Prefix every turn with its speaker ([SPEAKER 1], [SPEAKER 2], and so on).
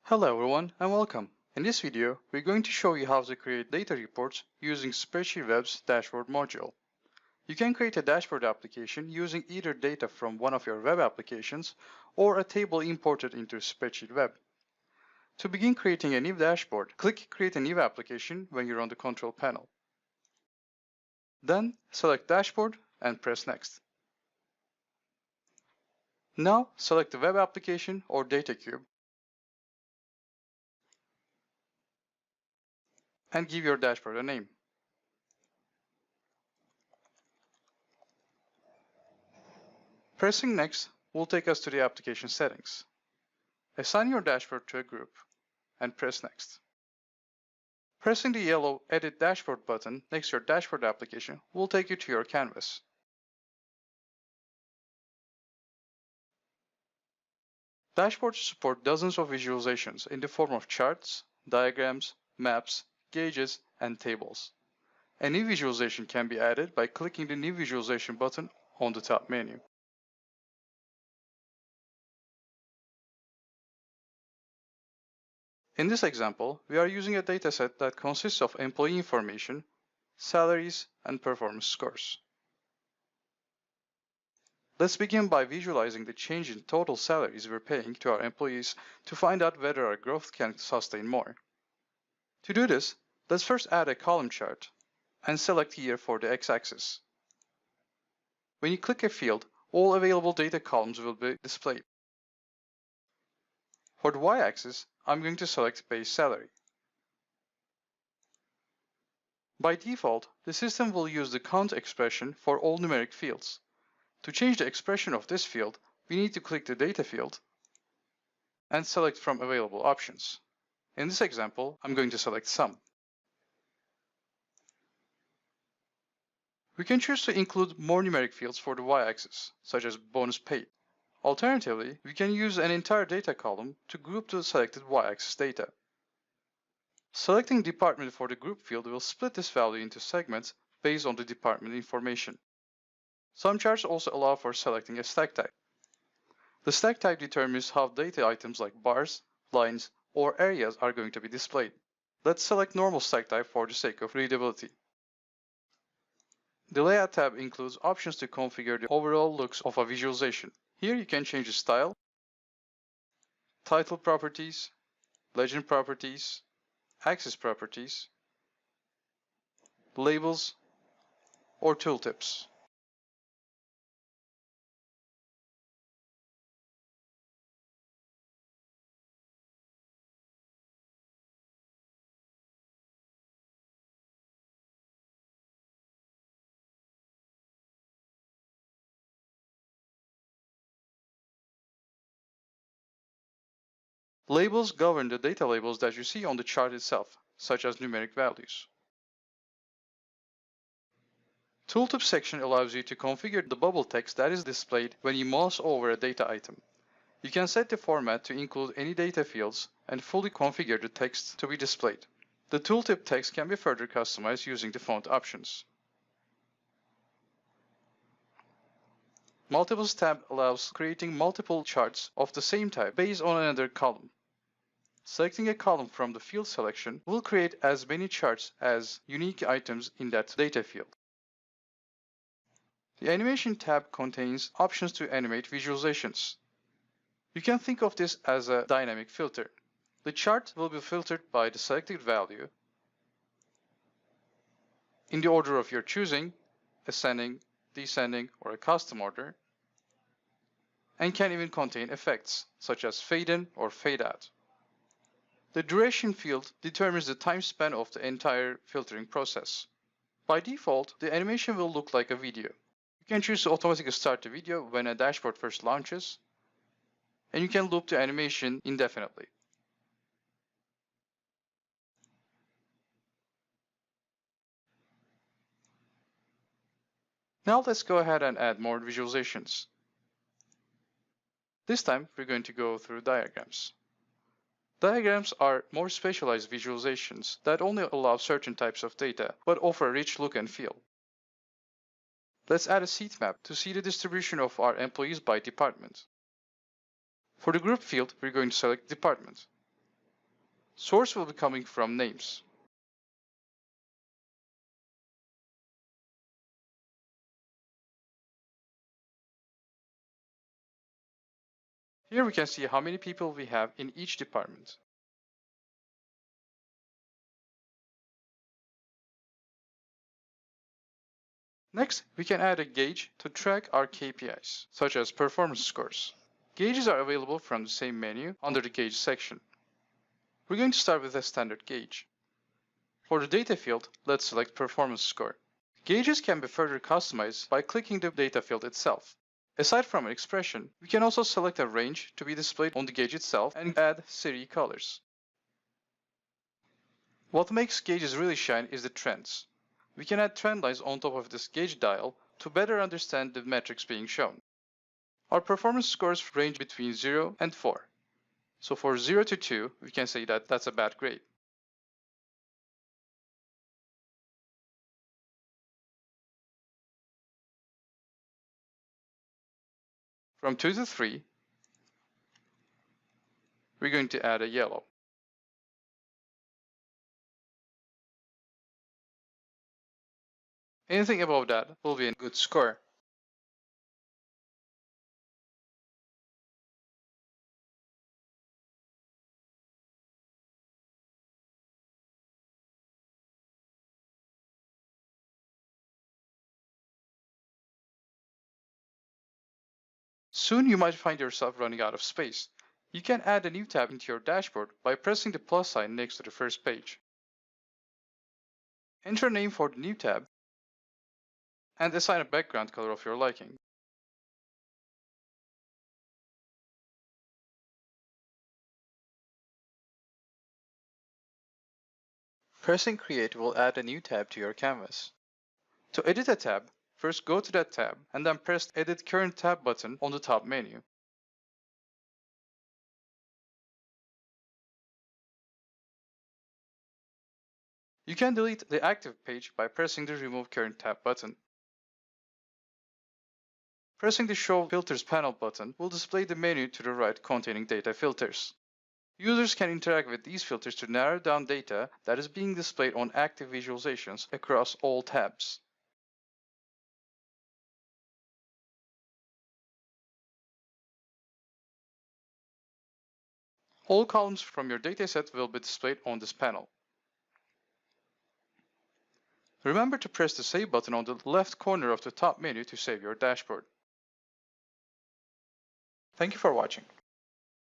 [SPEAKER 1] Hello everyone and welcome. In this video, we're going to show you how to create data reports using SpreadsheetWEB's Dashboard module. You can create a dashboard application using either data from one of your web applications or a table imported into SpreadsheetWEB. To begin creating a new dashboard, click Create a New Application when you're on the control panel. Then select Dashboard and press Next. Now select the web application or data cube and give your dashboard a name. Pressing Next will take us to the application settings. Assign your dashboard to a group and press Next. Pressing the yellow Edit Dashboard button next to your dashboard application will take you to your canvas. Dashboards support dozens of visualizations in the form of charts, diagrams, maps, gauges, and tables. A new visualization can be added by clicking the New Visualization button on the top menu. In this example, we are using a dataset that consists of employee information, salaries, and performance scores. Let's begin by visualizing the change in total salaries we're paying to our employees to find out whether our growth can sustain more. To do this, let's first add a column chart and select year for the x-axis. When you click a field, all available data columns will be displayed. For the y-axis, I'm going to select base salary. By default, the system will use the count expression for all numeric fields. To change the expression of this field, we need to click the data field and select from available options. In this example, I'm going to select sum. We can choose to include more numeric fields for the y-axis, such as bonus paid. Alternatively, we can use an entire data column to group the selected y-axis data. Selecting department for the group field will split this value into segments based on the department information. Some charts also allow for selecting a stack type. The stack type determines how data items like bars, lines, or areas are going to be displayed. Let's select normal stack type for the sake of readability. The Layout tab includes options to configure the overall looks of a visualization. Here you can change the style, title properties, legend properties, axis properties, labels, or tooltips. Labels govern the data labels that you see on the chart itself, such as numeric values. Tooltip section allows you to configure the bubble text that is displayed when you mouse over a data item. You can set the format to include any data fields and fully configure the text to be displayed. The tooltip text can be further customized using the font options. Multiples tab allows creating multiple charts of the same type based on another column. Selecting a column from the field selection will create as many charts as unique items in that data field. The Animation tab contains options to animate visualizations. You can think of this as a dynamic filter. The chart will be filtered by the selected value in the order of your choosing, ascending, descending, or a custom order, and can even contain effects such as fade in or fade out. The duration field determines the time span of the entire filtering process. By default, the animation will look like a video. You can choose to automatically start the video when a dashboard first launches, and you can loop the animation indefinitely. Now let's go ahead and add more visualizations. This time, we're going to go through diagrams. Diagrams are more specialized visualizations that only allow certain types of data, but offer a rich look and feel. Let's add a seat map to see the distribution of our employees by department. For the group field, we're going to select department. Source will be coming from names. Here we can see how many people we have in each department. Next, we can add a gauge to track our KPIs, such as performance scores. Gauges are available from the same menu under the Gauge section. We're going to start with a standard gauge. For the data field, let's select Performance Score. Gauges can be further customized by clicking the data field itself. Aside from an expression, we can also select a range to be displayed on the gauge itself and add series colors. What makes gauges really shine is the trends. We can add trend lines on top of this gauge dial to better understand the metrics being shown. Our performance scores range between 0 and 4. So for 0 to 2, we can say that that's a bad grade. From 2 to 3, we're going to add a yellow. Anything above that will be a good score. Soon you might find yourself running out of space. You can add a new tab into your dashboard by pressing the plus sign next to the first page. Enter a name for the new tab and assign a background color of your liking. Pressing Create will add a new tab to your canvas. To edit a tab, first go to that tab and then press the Edit Current Tab button on the top menu. You can delete the active page by pressing the Remove Current Tab button. Pressing the Show Filters panel button will display the menu to the right containing data filters. Users can interact with these filters to narrow down data that is being displayed on active visualizations across all tabs. All columns from your dataset will be displayed on this panel. Remember to press the Save button on the left corner of the top menu to save your dashboard. Thank you for watching.